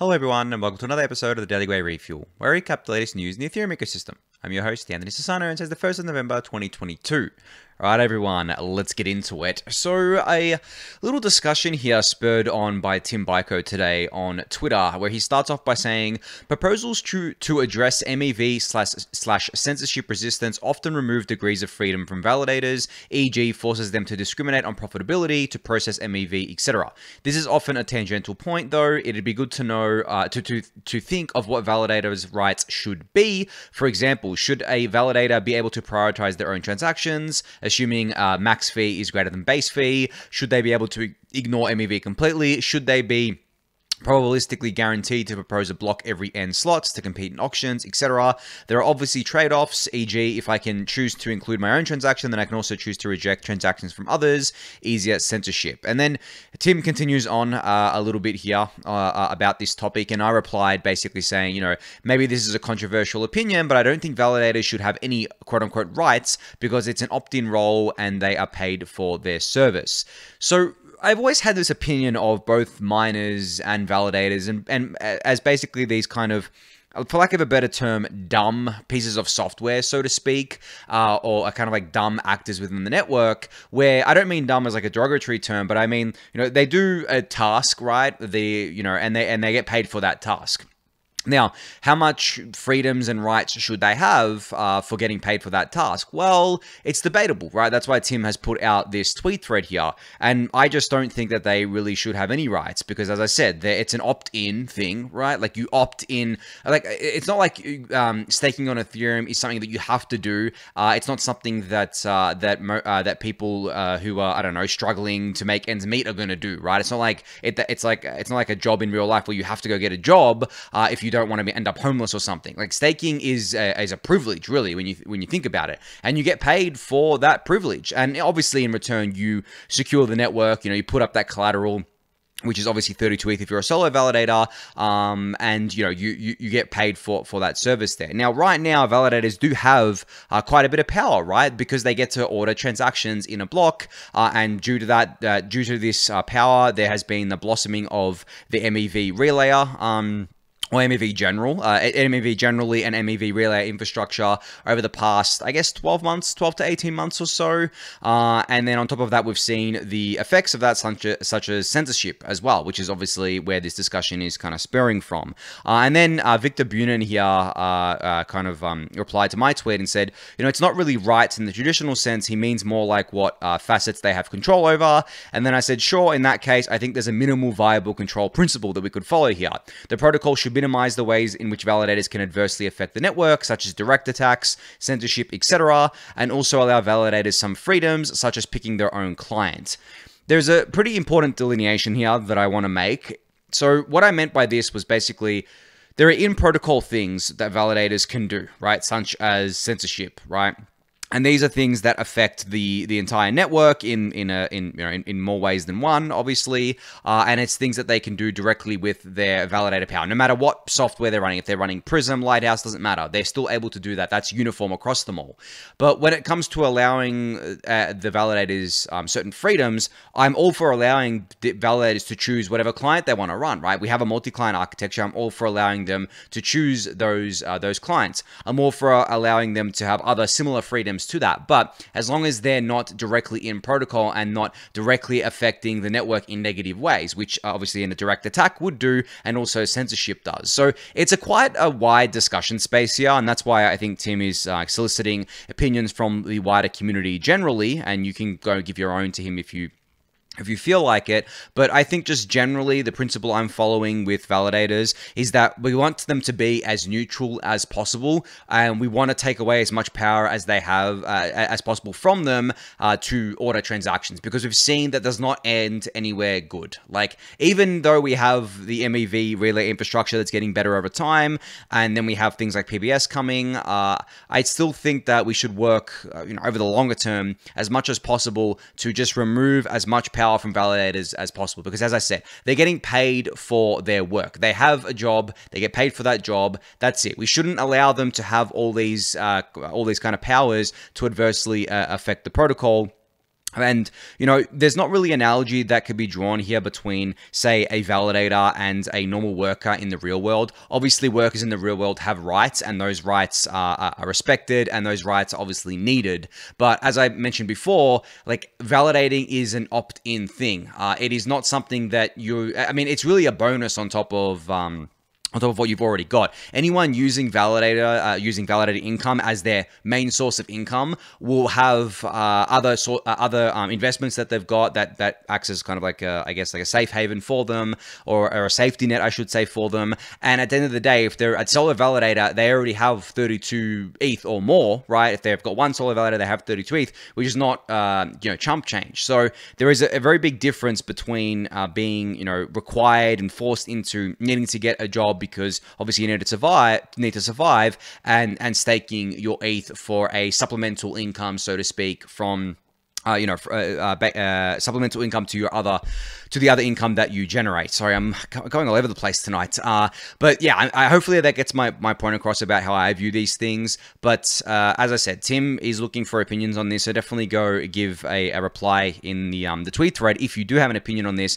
Hello everyone, and welcome to another episode of the Daily Gwei Refuel, where we recap the latest news in the Ethereum ecosystem. I'm your host, Anthony Sassano, and it's the 1st of November 2022. Alright everyone, let's get into it. So, a little discussion here spurred on by Tim Byko today on Twitter, where he starts off by saying, proposals to address MEV / censorship resistance often remove degrees of freedom from validators, e.g. forces them to discriminate on profitability, to process MEV, etc. This is often a tangential point though. It'd be good to know, to think of what validators' rights should be. For example, should a validator be able to prioritize their own transactions, assuming max fee is greater than base fee? Should they be able to ignore MEV completely? Should they be probabilistically guaranteed to propose a block every n slots to compete in auctions, etc. There are obviously trade-offs, e.g. if I can choose to include my own transaction, then I can also choose to reject transactions from others, easier censorship. And then Tim continues on a little bit here about this topic, and I replied basically saying, you know, maybe this is a controversial opinion, but I don't think validators should have any quote-unquote rights because it's an opt-in role and they are paid for their service. So I've always had this opinion of both miners and validators and as basically these kind of, for lack of a better term, dumb pieces of software, so to speak, or a kind of like dumb actors within the network, where I don't mean dumb as like a derogatory term, but I mean, you know, they do a task, right? And they get paid for that task. Now, how much freedoms and rights should they have for getting paid for that task? Well, it's debatable, right? That's why Tim has put out this tweet thread here. And I just don't think that they really should have any rights because, as I said, it's an opt-in thing, right? Like you opt in, like it's not like staking on Ethereum is something that you have to do. It's not something that that people who are, I don't know, struggling to make ends meet are going to do, right? It's not like it's not like a job in real life where you have to go get a job if you don't want to end up homeless or something. Like staking is a privilege, really, when you think about it, and you get paid for that privilege. And obviously, in return, you secure the network. You know, you put up that collateral, which is obviously 32 ETH if you're a solo validator, and you know you get paid for that service there. Now, right now, validators do have quite a bit of power, right? Because they get to order transactions in a block, and due to that, due to this power, there has been the blossoming of the MEV relayer. Or MEV generally, and MEV relay infrastructure over the past, I guess, 12 to 18 months or so. And then on top of that, we've seen the effects of that, such as censorship as well, which is obviously where this discussion is kind of spurring from. And then Victor Bunin here replied to my tweet and said, you know, it's not really rights in the traditional sense. He means more like what facets they have control over. And then I said, sure, in that case, I think there's a minimal viable control principle that we could follow here. The protocol should minimize the ways in which validators can adversely affect the network, such as direct attacks, censorship, etc., and also allow validators some freedoms, such as picking their own client. There's a pretty important delineation here that I want to make. So what I meant by this was basically there are in-protocol things that validators can do, right, such as censorship, right? And these are things that affect the entire network in more ways than one, obviously. And it's things that they can do directly with their validator power, no matter what software they're running. If they're running Prism, Lighthouse, doesn't matter. They're still able to do that. That's uniform across them all. But when it comes to allowing the validators certain freedoms, I'm all for allowing the validators to choose whatever client they want to run, right? We have a multi-client architecture. I'm all for allowing them to choose those clients. I'm all for allowing them to have other similar freedoms to that, but as long as they're not directly in protocol and not directly affecting the network in negative ways, which obviously in a direct attack would do, and also censorship does. So it's quite a wide discussion space here, and that's why I think Tim is soliciting opinions from the wider community generally, and you can go give your own to him if you feel like it. But I think just generally the principle I'm following with validators is that we want them to be as neutral as possible, and we want to take away as much power as they have as possible from them to order transactions, because we've seen that does not end anywhere good. Like, even though we have the MEV relay infrastructure that's getting better over time, and then we have things like PBS coming, I still think that we should work over the longer term as much as possible to just remove as much power from validators as possible, because as I said, they're getting paid for their work. They have a job, they get paid for that job. That's it. We shouldn't allow them to have all these kind of powers to adversely affect the protocol. And, there's not really an analogy that could be drawn here between, say, a validator and a normal worker in the real world. Obviously, workers in the real world have rights, and those rights are respected, and those rights are obviously needed. But as I mentioned before, like, validating is an opt-in thing. It is not something that it's really a bonus on top of what you've already got. Anyone using validator income as their main source of income will have other investments that they've got that acts as kind of like a safe haven for them, or a safety net, I should say, for them. And at the end of the day, if they're at Solar Validator, they already have 32 ETH or more, right? If they've got one Solar Validator, they have 32 ETH, which is not chump change. So there is a very big difference between being required and forced into needing to get a job because obviously you need to survive, and staking your ETH for a supplemental income, so to speak, from supplemental income to the other income that you generate. Sorry, I'm going all over the place tonight. But yeah, hopefully that gets my point across about how I view these things. But as I said, Tim is looking for opinions on this, so definitely go give a reply in the tweet thread if you do have an opinion on this.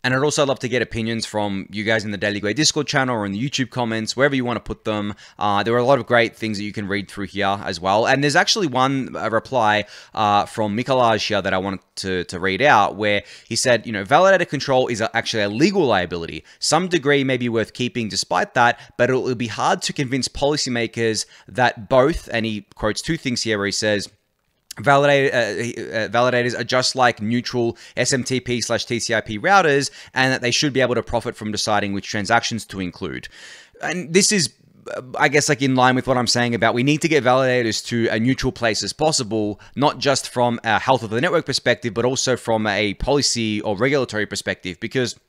And I'd also love to get opinions from you guys in the Daily Gwei Discord channel or in the YouTube comments, wherever you want to put them. There are a lot of great things that you can read through here as well. And there's actually one reply from Mikolaj here that I wanted to read out, where he said, validator control is actually a legal liability. Some degree may be worth keeping despite that, but it will be hard to convince policymakers that both, and he quotes two things here where he says, validators are just like neutral SMTP/TCP routers, and that they should be able to profit from deciding which transactions to include. And this is, I guess, like in line with what I'm saying about we need to get validators to a neutral place as possible, not just from a health of the network perspective, but also from a policy or regulatory perspective, because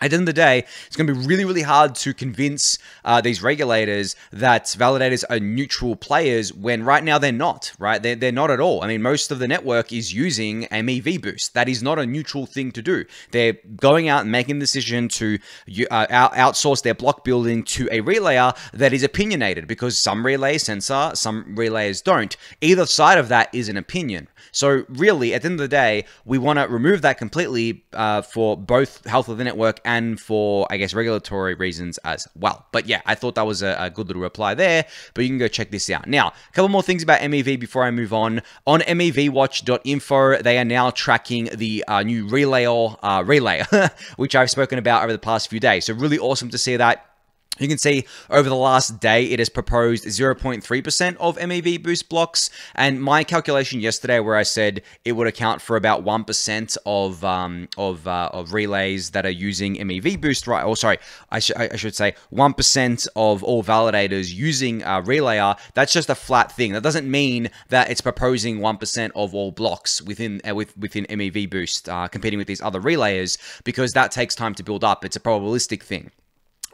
at the end of the day, it's going to be really, really hard to convince these regulators that validators are neutral players when right now they're not, right? They're not at all. I mean, most of the network is using MEV boost. That is not a neutral thing to do. They're going out and making the decision to outsource their block building to a relayer that is opinionated, because some relays censor, some relays don't. Either side of that is an opinion. So really, at the end of the day, we want to remove that completely for both health of the network and for, I guess, regulatory reasons as well. But yeah, I thought that was a good little reply there, but you can go check this out. Now, a couple more things about MEV before I move on. On MEVwatch.info, they are now tracking the new relay, which I've spoken about over the past few days. So really awesome to see that. You can see over the last day, it has proposed 0.3% of MEV boost blocks. And my calculation yesterday, where I said it would account for about 1% of relays that are using MEV boost, right? Or sorry, I should say 1% of all validators using Relayer. That's just a flat thing. That doesn't mean that it's proposing 1% of all blocks within MEV boost, competing with these other relayers, because that takes time to build up. It's a probabilistic thing.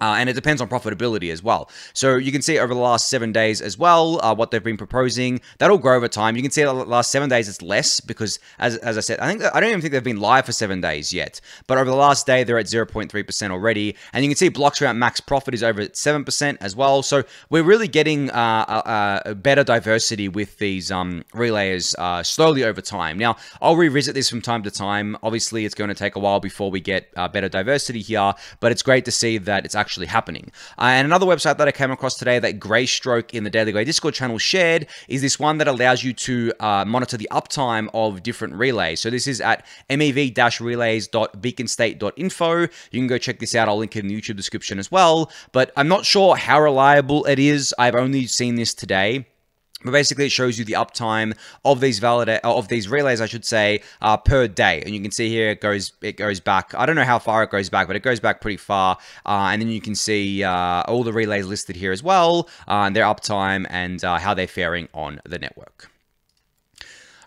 And it depends on profitability as well. So you can see over the last 7 days as well, what they've been proposing. That'll grow over time. You can see the last 7 days it's less because, as I said, I don't even think they've been live for 7 days yet. But over the last day, they're at 0.3% already. And you can see blocks around max profit is over at 7% as well. So we're really getting a better diversity with these relays slowly over time. Now, I'll revisit this from time to time. Obviously, it's going to take a while before we get better diversity here, but it's great to see that it's actually happening. And another website that I came across today that Greystroke in the Daily Gwei Discord channel shared is this one that allows you to monitor the uptime of different relays. So this is at mev-relays.beaconstate.info. You can go check this out. I'll link it in the YouTube description as well. But I'm not sure how reliable it is. I've only seen this today. But basically, it shows you the uptime of these relays, I should say, per day. And you can see here it goes back. I don't know how far it goes back, but it goes back pretty far. And then you can see all the relays listed here as well, and their uptime and how they're faring on the network.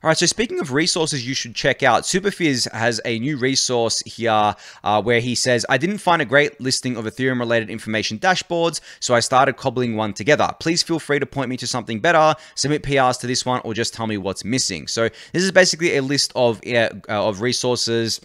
All right, so speaking of resources you should check out, Superphiz has a new resource here where he says, I didn't find a great listing of Ethereum-related information dashboards, so I started cobbling one together. Please feel free to point me to something better, submit PRs to this one, or just tell me what's missing. So this is basically a list of resources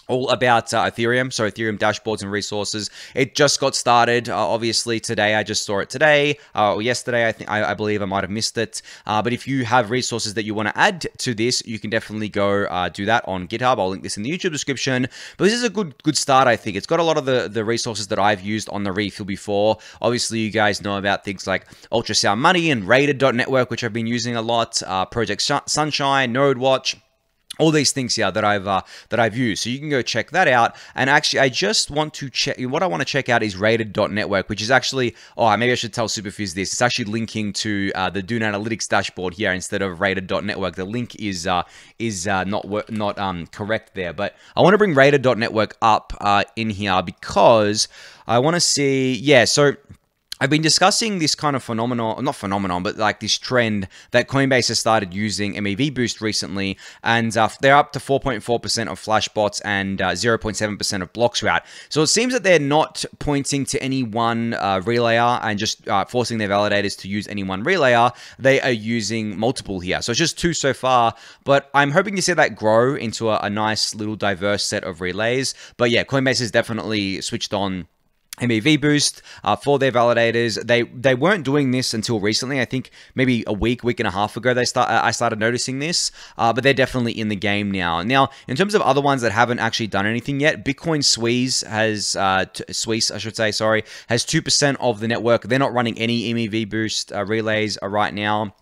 all about Ethereum, so Ethereum dashboards and resources. It just got started, obviously today. I just saw it today or yesterday. I believe I might have missed it. But if you have resources that you want to add to this, you can definitely go do that on GitHub. I'll link this in the YouTube description. But this is a good start, I think. It's got a lot of the resources that I've used on the refill before. Obviously, you guys know about things like Ultrasound Money and Rated.network, which I've been using a lot. Project Sunshine, NodeWatch. All these things here that I've used, so you can go check that out. And actually, I just want to check. What I want to check out is Rated.network, which is actually. Oh, maybe I should tell Superphiz this. It's actually linking to the Dune Analytics dashboard here instead of Rated.network. The link is not correct there. But I want to bring Rated.network up in here because I want to see. Yeah, so I've been discussing this kind of not phenomenon, but like this trend that Coinbase has started using MEV Boost recently, and they're up to 4.4% of Flashbots and 0.7% of blocks route. So it seems that they're not pointing to any one relayer and just forcing their validators to use any one relayer. They are using multiple here. So it's just 2 so far, but I'm hoping to see that grow into a nice little diverse set of relays. But yeah, Coinbase has definitely switched on MEV Boost for their validators. They weren't doing this until recently. I think maybe a week and a half ago I started noticing this, but they're definitely in the game now. Now, in terms of other ones that haven't actually done anything yet, Bitcoin Squeeze has has 2% of the network. They're not running any MEV Boost relays right now.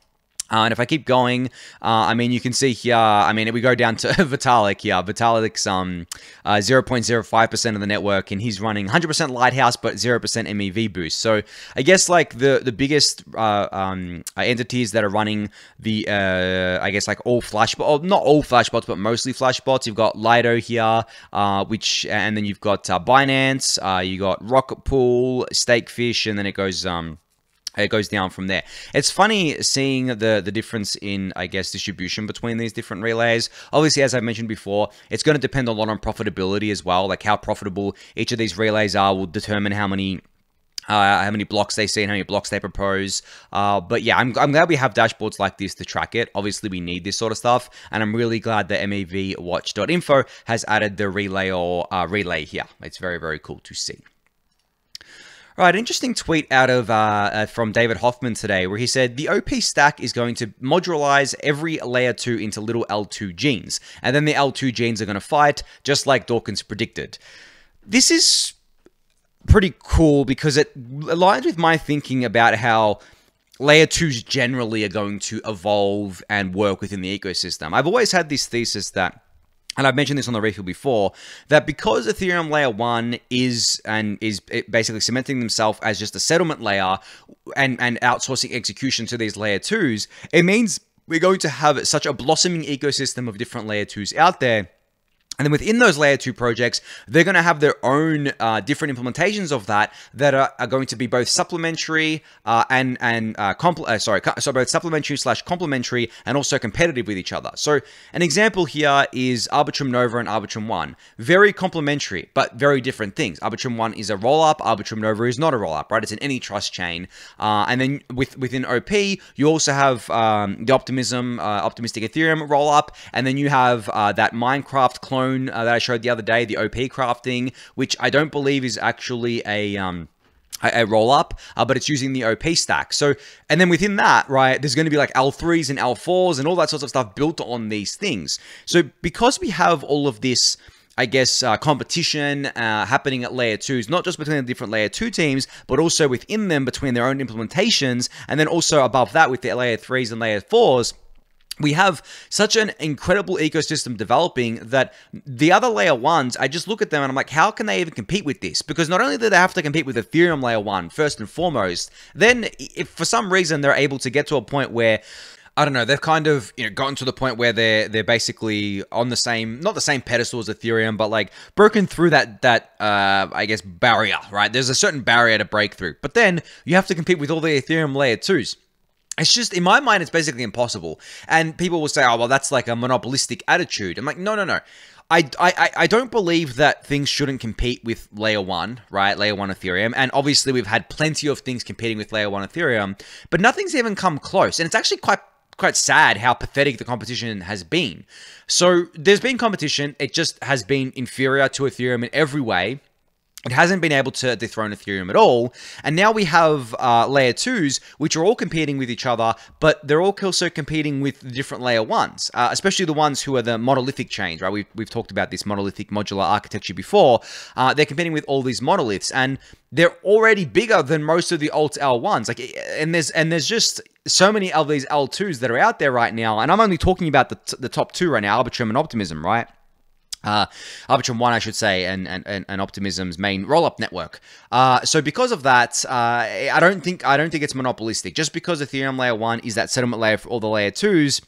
And if I keep going, I mean, you can see here, I mean, if we go down to Vitalik here, Vitalik's 0.05% of the network, and he's running 100% Lighthouse, but 0% MEV Boost. So I guess like the biggest entities that are running the, I guess like all Flashbots, not all Flashbots, but mostly Flashbots. You've got Lido here, and then you've got Binance, you got Rocket Pool, Stakefish, and then it goes down from there. It's funny seeing the difference in, I guess, distribution between these different relays. Obviously, as I mentioned before, it's going to depend a lot on profitability as well. Like how profitable each of these relays are will determine how many blocks they see and how many blocks they propose. But yeah, I'm glad we have dashboards like this to track it. Obviously, we need this sort of stuff, and I'm really glad that MEVWatch.info has added the relay here. It's very, very cool to see. All right, interesting tweet out of from David Hoffman today, where he said the OP stack is going to modularize every layer 2 into little L2 genes, and then the L2 genes are going to fight, just like Dawkins predicted. This is pretty cool because it aligns with my thinking about how layer 2s generally are going to evolve and work within the ecosystem. I've always had this thesis that, and I've mentioned this on the refill before, that because Ethereum layer 1 is basically cementing themselves as just a settlement layer and outsourcing execution to these layer 2s, it means we're going to have such a blossoming ecosystem of different layer 2s out there. And then within those layer 2 projects, they're going to have their own different implementations of that are going to be both supplementary both supplementary / complementary and also competitive with each other. So an example here is Arbitrum Nova and Arbitrum 1. Very complementary, but very different things. Arbitrum 1 is a rollup. Arbitrum Nova is not a rollup, right? It's an any trust chain. And then within OP, you also have the Optimistic Ethereum rollup, and then you have that Minecraft clone that I showed the other day, the OP crafting, which I don't believe is actually a roll-up, but it's using the OP stack. So, and then within that, right, there's going to be like L3s and L4s and all that sorts of stuff built on these things. So because we have all of this, I guess, competition happening at layer 2s, not just between the different layer 2 teams, but also within them between their own implementations, and then also above that with the layer 3s and layer 4s, we have such an incredible ecosystem developing that the other layer 1s, I just look at them and I'm like, how can they even compete with this? Because not only do they have to compete with Ethereum layer 1 first and foremost, then if for some reason they're able to get to a point where, I don't know, they've kind of, gotten to the point where they're basically on the same, not the same pedestal as Ethereum, but like broken through that I guess barrier, right? There's a certain barrier to break through, but then you have to compete with all the Ethereum layer 2s. It's just, in my mind, it's basically impossible. And people will say, oh, well, that's like a monopolistic attitude. I'm like, no. I don't believe that things shouldn't compete with layer 1, right? Layer 1 Ethereum. And obviously, we've had plenty of things competing with layer 1 Ethereum, but nothing's even come close. And it's actually quite quite sad how pathetic the competition has been. So there's been competition. It just has been inferior to Ethereum in every way. It hasn't been able to dethrone Ethereum at all. And now we have layer 2s, which are all competing with each other, but they're all also competing with the different layer 1s, especially the ones who are the monolithic chains, right? We've talked about this monolithic modular architecture before. They're competing with all these monoliths, and they're already bigger than most of the alt L1s. And there's just so many of these L2s that are out there right now. And I'm only talking about the top 2 right now, Arbitrum and Optimism, right? Arbitrum 1, I should say, and Optimism's main roll-up network. So because of that, I don't think it's monopolistic. Just because Ethereum layer 1 is that settlement layer for all the layer 2s,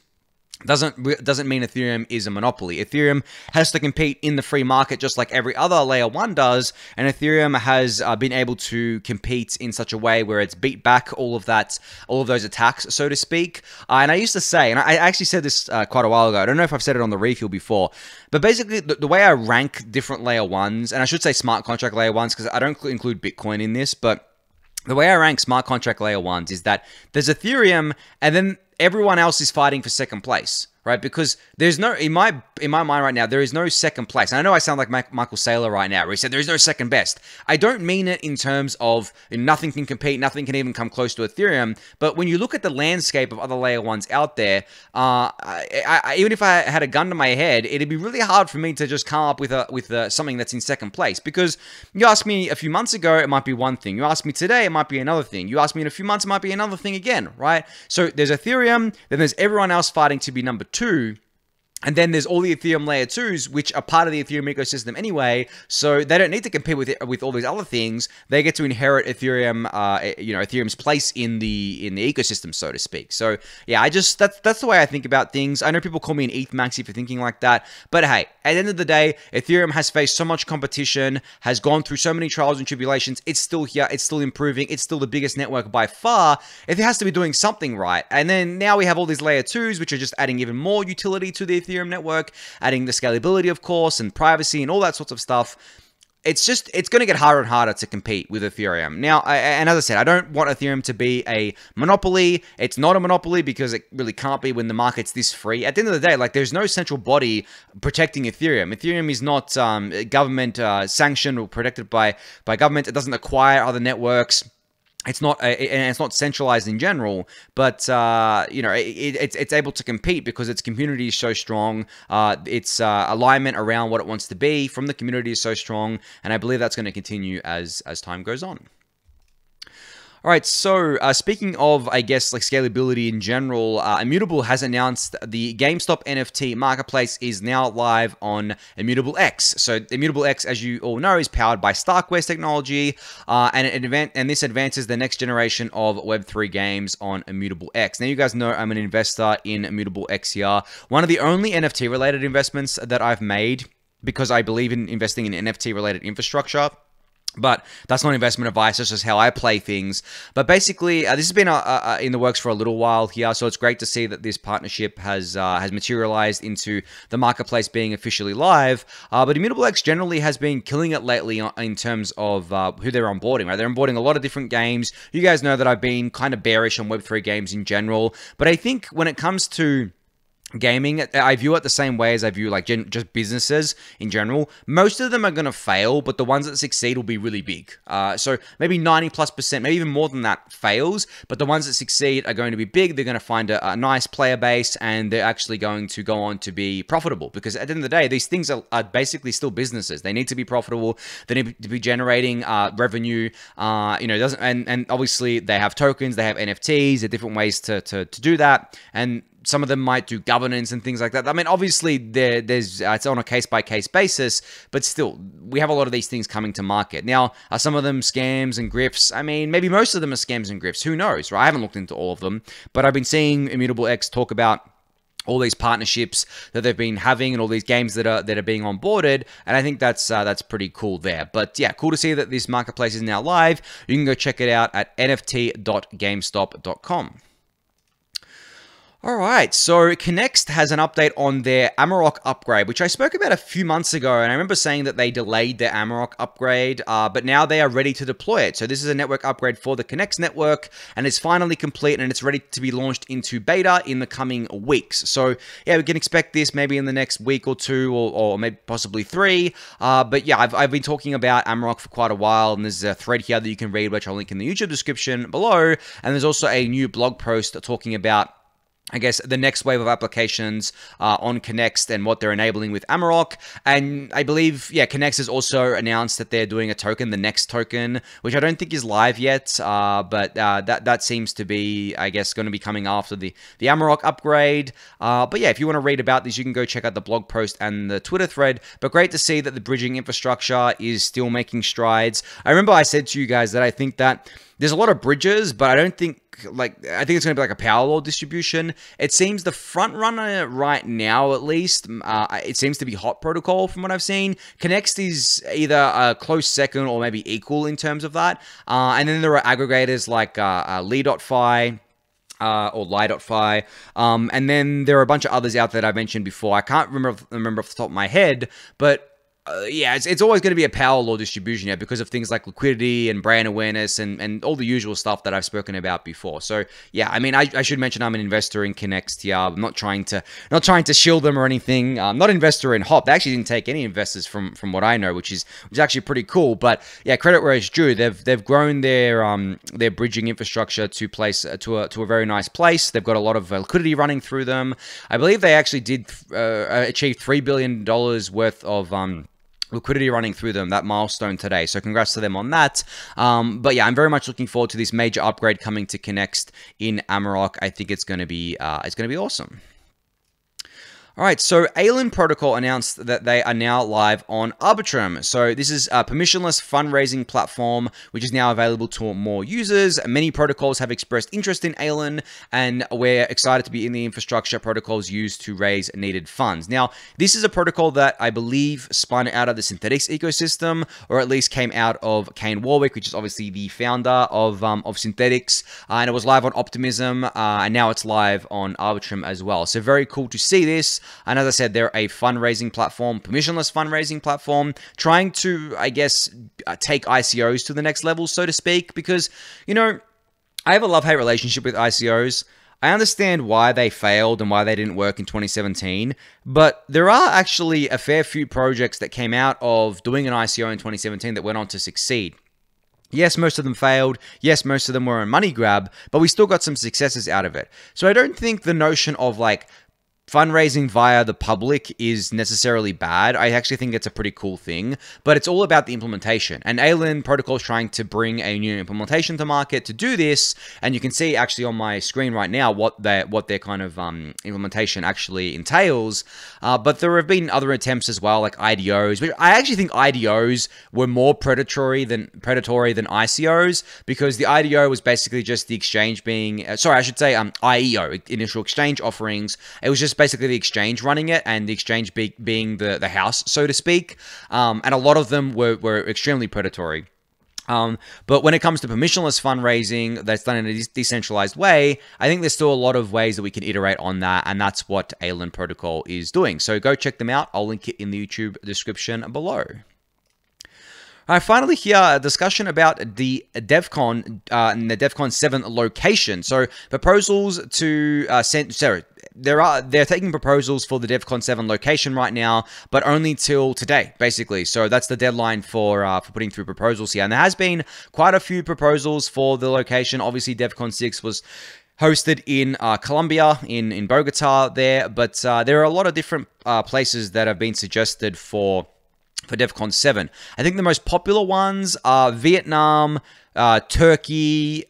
doesn't mean Ethereum is a monopoly. Ethereum has to compete in the free market just like every other layer 1 does, and Ethereum has been able to compete in such a way where it's beat back all of those attacks, so to speak. And I used to say, and I actually said this quite a while ago, I don't know if I've said it on the refuel before, but basically the way I rank different layer 1s, and I should say smart contract layer 1s because I don't include Bitcoin in this, but the way I rank smart contract layer 1s is that there's Ethereum, and then everyone else is fighting for second place, right? Because there's no, in my mind right now, there is no second place. And I know I sound like Michael Saylor right now, where he said there is no second best. I don't mean it in terms of nothing can compete, nothing can even come close to Ethereum. But when you look at the landscape of other layer 1s out there, even if I had a gun to my head, it'd be really hard for me to just come up with something that's in second place. Because you asked me a few months ago, it might be one thing. You asked me today, it might be another thing. You asked me in a few months, it might be another thing again, right? So there's Ethereum, then there's everyone else fighting to be number 2. And then there's all the Ethereum layer 2s, which are part of the Ethereum ecosystem anyway, so they don't need to compete with all these other things. They get to inherit Ethereum, Ethereum's place in the ecosystem, so to speak. So yeah, that's the way I think about things. I know people call me an ETH maxi for thinking like that, but hey, at the end of the day, Ethereum has faced so much competition, has gone through so many trials and tribulations. It's still here, it's still improving, it's still the biggest network by far. It has to be doing something right. And then now we have all these layer 2s, which are just adding even more utility to the Ethereum network, adding the scalability, of course, and privacy and all that sorts of stuff. It's going to get harder and harder to compete with Ethereum. Now, and as I said, I don't want Ethereum to be a monopoly. It's not a monopoly because it really can't be when the market's this free. At the end of the day, like, there's no central body protecting Ethereum. Ethereum is not government sanctioned or protected by government. It doesn't acquire other networks. It's not centralized in general, but it's able to compete because its community is so strong. Its alignment around what it wants to be from the community is so strong, and I believe that's going to continue as time goes on. All right, so speaking of, I guess, like scalability in general, Immutable has announced the GameStop NFT marketplace is now live on ImmutableX. So ImmutableX, as you all know, is powered by Starkware's technology, and this advances the next generation of Web3 games on ImmutableX. Now, you guys know I'm an investor in ImmutableX here. One of the only NFT-related investments that I've made because I believe in investing in NFT-related infrastructure. But that's not investment advice, that's just how I play things. But basically, this has been in the works for a little while here, so it's great to see that this partnership has materialized into the marketplace being officially live. But ImmutableX generally has been killing it lately in terms of who they're onboarding, right? They're onboarding a lot of different games. You guys know that I've been kind of bearish on Web3 games in general, but I think when it comes to gaming, I view it the same way as I view like just businesses in general. Most of them are going to fail, but the ones that succeed will be really big. So maybe 90+%, maybe even more than that fails, but the ones that succeed are going to be big. They're going to find a nice player base, and they're actually going to go on to be profitable, because at the end of the day, these things are basically still businesses. They need to be profitable. They need to be generating revenue. And obviously they have tokens, they have NFTs, there are different ways to do that. And some of them might do governance and things like that. I mean, obviously, it's on a case-by-case basis, but still, we have a lot of these things coming to market. Now, are some of them scams and grifts? I mean, maybe most of them are scams and grifts. Who knows, right? I haven't looked into all of them, but I've been seeing ImmutableX talk about all these partnerships that they've been having and all these games that are being onboarded, and I think that's pretty cool there. But yeah, cool to see that this marketplace is now live. You can go check it out at nft.gamestop.com. All right, so Connext has an update on their Amarok upgrade, which I spoke about a few months ago, and I remember saying that they delayed their Amarok upgrade, but now they are ready to deploy it. So this is a network upgrade for the Connext network, and it's finally complete, and it's ready to be launched into beta in the coming weeks. So yeah, we can expect this maybe in the next week or two, or maybe possibly 3. But yeah, I've been talking about Amarok for quite a while, and there's a thread here that you can read, which I'll link in the YouTube description below, and there's also a new blog post talking about, I guess, the next wave of applications on Connext and what they're enabling with Amarok. And I believe, yeah, Connext has also announced that they're doing a token, the Next token, which I don't think is live yet, but that seems to be, I guess, going to be coming after the Amarok upgrade. But yeah, if you want to read about this, you can go check out the blog post and the Twitter thread. But great to see that the bridging infrastructure is still making strides. I remember I said to you guys that I think that there's a lot of bridges, but I don't think, I think it's going to be like a power law distribution. It seems the front runner right now, at least, it seems to be Hot Protocol from what I've seen. Connext is either a close second or maybe equal in terms of that. And then there are aggregators like Li.fi, or Li.fi, and then there are a bunch of others out there that I've mentioned before. I can't remember off the top of my head, but yeah, it's always going to be a power law distribution, yeah, because of things like liquidity and brand awareness and all the usual stuff that I've spoken about before. So yeah, I mean, I should mention I'm an investor in Connext here. I'm not trying to shield them or anything. I'm not an investor in Hop. They actually didn't take any investors from what I know, which is actually pretty cool. But yeah, credit where it's due. They've grown their bridging infrastructure to a very nice place. They've got a lot of liquidity running through them. I believe they actually did achieve $3 billion worth of liquidity running through them, that milestone today. So congrats to them on that. But yeah, I'm very much looking forward to this major upgrade coming to Connext in Amarok. I think it's going to be awesome. All right, so Aelin Protocol announced that they are now live on Arbitrum. So this is a permissionless fundraising platform, which is now available to more users. Many protocols have expressed interest in Aelin, and we're excited to be in the infrastructure protocols used to raise needed funds. Now, this is a protocol that I believe spun out of the Synthetics ecosystem, or at least came out of Kane Warwick, which is obviously the founder of Synthetics, and it was live on Optimism, and now it's live on Arbitrum as well. So very cool to see this. And as I said, they're a fundraising platform, permissionless fundraising platform, trying to, I guess, take ICOs to the next level, so to speak, because, you know, I have a love-hate relationship with ICOs. I understand why they failed and why they didn't work in 2017, but there are actually a fair few projects that came out of doing an ICO in 2017 that went on to succeed. Yes, most of them failed. Yes, most of them were a money grab, but we still got some successes out of it. So I don't think the notion of, like, fundraising via the public is necessarily bad. I actually think it's a pretty cool thing, but it's all about the implementation. And Aelin Protocol is trying to bring a new implementation to market to do this, and you can see actually on my screen right now what their kind of implementation actually entails. But there have been other attempts as well, like IDOs, which I actually think IDOs were more predatory than ICOs, because the IDO was basically just the exchange being, IEO, initial exchange offerings. It was just basically the exchange running it, and the exchange being the house, so to speak. And a lot of them were extremely predatory. But when it comes to permissionless fundraising that's done in a decentralized way, I think there's still a lot of ways that we can iterate on that, and that's what Aelin Protocol is doing. So go check them out. I'll link it in the YouTube description below. All right, finally here, a discussion about the Devcon and the Devcon 7 location. So proposals to they're taking proposals for the Devcon 7 location right now, but only till today, basically. So that's the deadline for putting through proposals here. And there has been quite a few proposals for the location. Obviously, Devcon 6 was hosted in Colombia, in Bogota there, but there are a lot of different places that have been suggested for Devcon 7. I think the most popular ones are Vietnam, Turkey,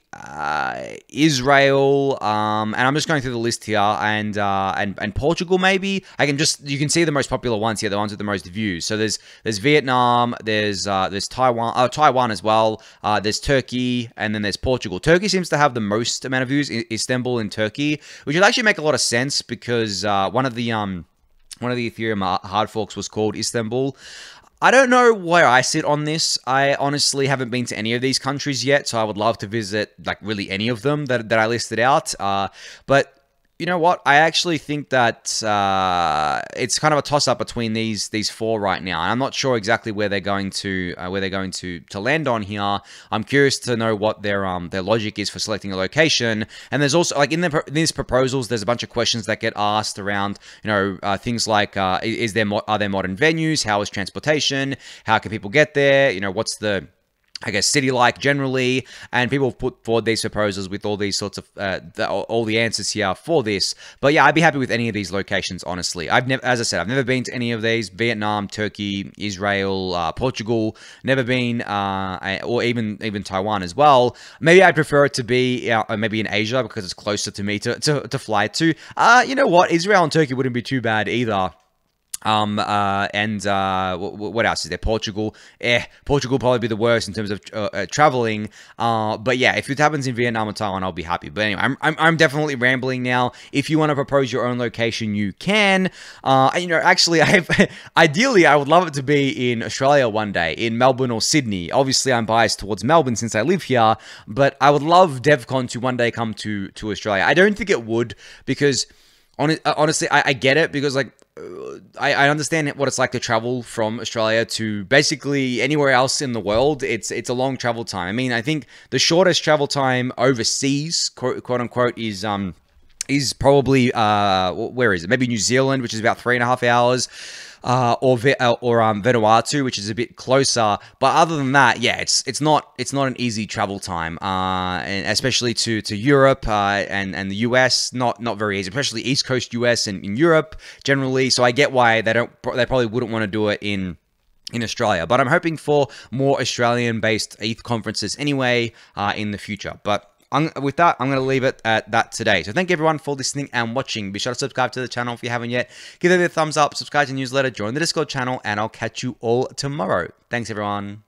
Israel, and I'm just going through the list here, and Portugal maybe. You can see the most popular ones here, the ones with the most views. So there's Vietnam, there's Taiwan as well, there's Turkey, and then there's Portugal. Turkey seems to have the most amount of views. Istanbul in Turkey, which would actually make a lot of sense because one of the Ethereum hard forks was called Istanbul. I don't know where I sit on this. I honestly haven't been to any of these countries yet, so I would love to visit, like, really any of them that I listed out. But You know what? I actually think that it's kind of a toss-up between these four right now. I'm not sure exactly where they're going to land on here. I'm curious to know what their logic is for selecting a location. And there's also like in these proposals, there's a bunch of questions that get asked around things like are there modern venues? How is transportation? How can people get there? What's the city-like generally, and people have put forward these proposals with all these sorts of all the answers here for this. But yeah, I'd be happy with any of these locations, honestly. As I said, I've never been to any of these: Vietnam, Turkey, Israel, Portugal. Never been, or even Taiwan as well. Maybe I'd prefer it to be maybe in Asia because it's closer to me to fly to. You know what? Israel and Turkey wouldn't be too bad either. What else is there? Portugal. Portugal probably be the worst in terms of traveling. But yeah, if it happens in Vietnam or Taiwan, I'll be happy. But anyway, I'm definitely rambling now. If you want to propose your own location, you can. Actually, ideally, I would love it to be in Australia one day, in Melbourne or Sydney. Obviously, I'm biased towards Melbourne since I live here, but I would love Devcon to one day come to Australia. I don't think it would, because honestly, I get it, because like, I understand what it's like to travel from Australia to basically anywhere else in the world. It's a long travel time. I mean, I think the shortest travel time overseas, quote unquote, is probably where is it? Maybe New Zealand, which is about 3.5 hours. Or Vanuatu, which is a bit closer. But other than that, yeah, it's not an easy travel time, and especially to Europe and the US, not very easy, especially East Coast US and in Europe generally. So I get why they probably wouldn't want to do it in Australia. But I'm hoping for more Australian-based ETH conferences anyway in the future. But with that, I'm going to leave it at that today. So thank you everyone for listening and watching. Be sure to subscribe to the channel if you haven't yet. Give it a thumbs up, subscribe to the newsletter, join the Discord channel, and I'll catch you all tomorrow. Thanks everyone.